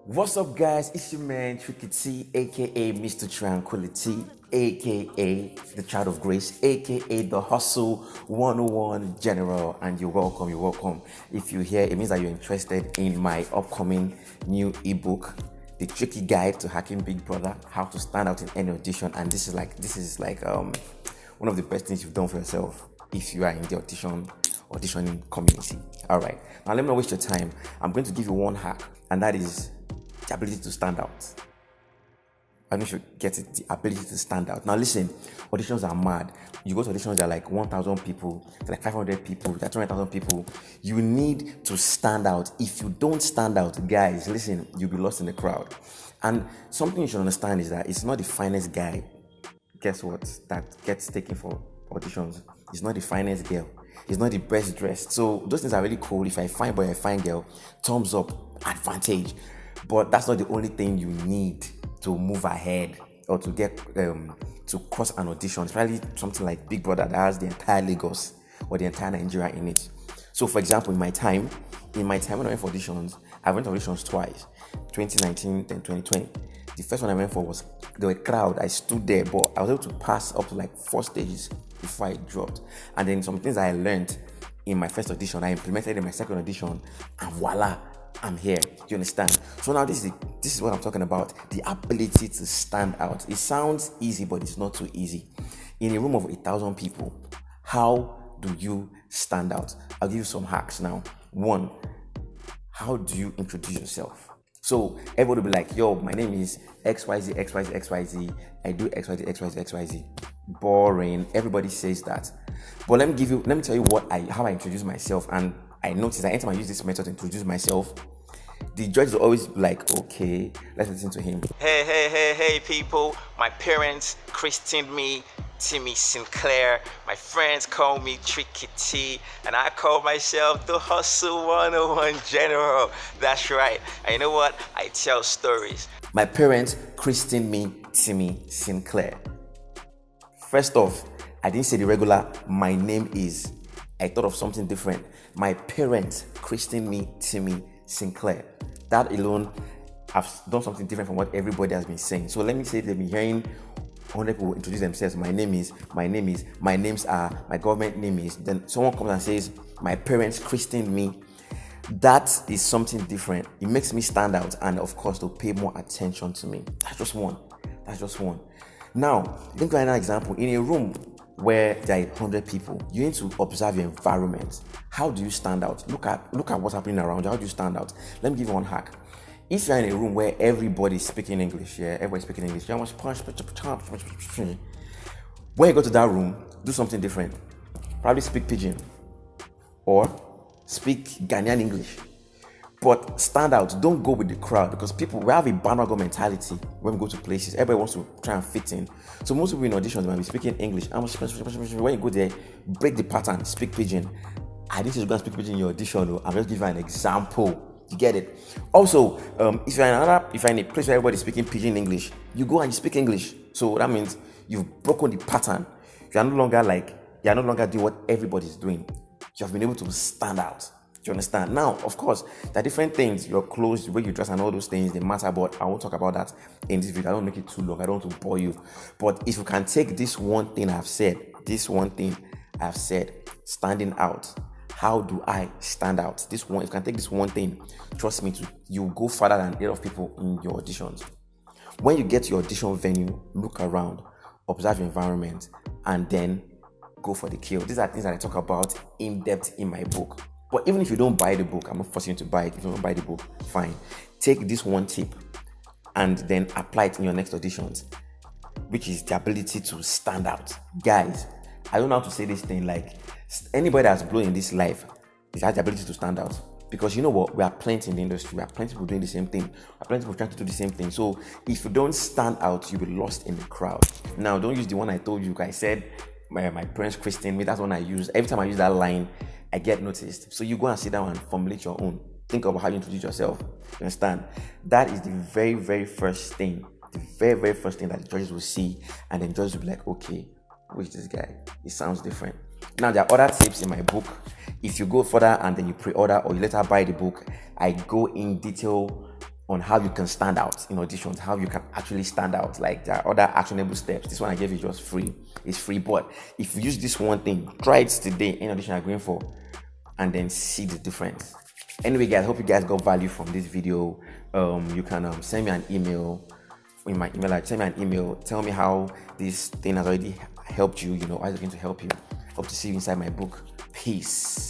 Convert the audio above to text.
What's up, guys? It's your man Tricky T, aka Mr. Tranquility, aka the Child of Grace, aka the Hustle 101 General. And you're welcome. You're welcome. If you're here, it means that you're interested in my upcoming new ebook, The Tricky Guide to Hacking Big Brother: How to Stand Out in Any Audition. And this is like one of the best things you've done for yourself if you are in the auditioning community. All right. Now let me not waste your time. I'm going to give you one hack, and that is the ability to stand out. I don't know if you get it, the ability to stand out. Now listen, auditions are mad. You go to auditions, they're like 1,000 people, they're like 500 people, they're 200,000 people. You need to stand out. If you don't stand out, guys, listen, you'll be lost in the crowd. And something you should understand is that it's not the finest guy, guess what, that gets taken for auditions. It's not the finest girl. It's not the best dressed. So those things are really cool. If I find boy, I find girl, thumbs up, advantage. But that's not the only thing you need to move ahead or to get to cross an audition. It's probably something like Big Brother that has the entire Lagos or the entire Nigeria in it. So, for example, in my time when I went for auditions, I went to auditions twice, 2019 then 2020. The first one I went for was the crowd. I stood there, but I was able to pass up to like 4 stages before I dropped. And then some things I learned in my first audition, I implemented in my second audition, and voila, I'm here. Do you understand? So now this is what I'm talking about. The ability to stand out. It sounds easy, but it's not too easy. In a room of 1,000 people, how do you stand out? I'll give you some hacks now. One, how do you introduce yourself? So everybody will be like, yo, my name is XYZ, XYZ, XYZ. I do XYZ, XYZ, XYZ. Boring. Everybody says that. But let me tell you how I introduce myself. And I noticed that anytime I use this method to introduce myself, the judges will always be like, okay, let's listen to him. Hey, people. My parents christened me Timmy Sinclair. My friends call me Tricky T. And I call myself the Hustle 101 General. That's right. And you know what? I tell stories. My parents christened me Timmy Sinclair. First off, I didn't say the regular, my name is. I thought of something different. My parents christened me Timmy Sinclair. That alone, I've done something different from what everybody has been saying. So let me say they've been hearing 100 people introduce themselves. My names are, my government name is. Then someone comes and says, my parents christened me. That is something different. It makes me stand out, and of course, to pay more attention to me. That's just one. Now, let me give you another example. In a room where there are 100 people, you need to observe your environment. How do you stand out? Look at what's happening around you. How do you stand out? Let me give you one hack. If you're in a room where everybody's speaking English, you must punch. When you go to that room, do something different. Probably speak Pidgin or speak Ghanaian English. But stand out. Don't go with the crowd, because we have a bandwagon mentality when we go to places. Everybody wants to try and fit in. So most people in auditions might be speaking English. When you go there, break the pattern, speak Pidgin. I didn't say you're going to speak Pidgin in your audition. I'm just giving you an example. You get it? Also, if you're in a place where everybody's speaking Pidgin English, you go and you speak English. So that means you've broken the pattern. You're no longer doing what everybody's doing. You have been able to stand out. Do you understand? Now, of course, there are different things. Your clothes, the way you dress, and all those things, they matter. But I won't talk about that in this video. I don't make it too long. I don't want to bore you. But if you can take this one thing I've said, standing out. How do I stand out? If you can take this one thing, trust me, you'll go further than a lot of people in your auditions. When you get to your audition venue, look around, observe your environment, and then go for the kill. These are things that I talk about in depth in my book. But even if you don't buy the book, I'm not forcing you to buy it. If you don't buy the book, fine. Take this one tip and then apply it in your next auditions, which is the ability to stand out. Guys, I don't know how to say this thing. Like, anybody that's blown in this life has the ability to stand out. Because you know what? We are plenty in the industry. We are plenty of people doing the same thing. We are plenty of people trying to do the same thing. So if you don't stand out, you'll be lost in the crowd. Now, don't use the one I told you. I said, my parents christened me. That's one I use. Every time I use that line, I get noticed. So you go and sit down and formulate your own. Think about how you introduce yourself. You understand? That is the very, very first thing. The very, very first thing that the judges will see. And then judges will be like, okay, who is this guy? It sounds different. Now, there are other tips in my book. If you go further and then you pre-order or you later buy the book, I go in detail on how you can stand out in auditions, how you can actually stand out. Like, there are other actionable steps. This one I gave you just free. It's free, but if you use this one thing, try it today in audition you're going for, and then see the difference. Anyway, guys, hope you guys got value from this video. You can send me an email in my email. Send me an email. Tell me how this thing has already helped you. How it's going to help you. Hope to see you inside my book. Peace.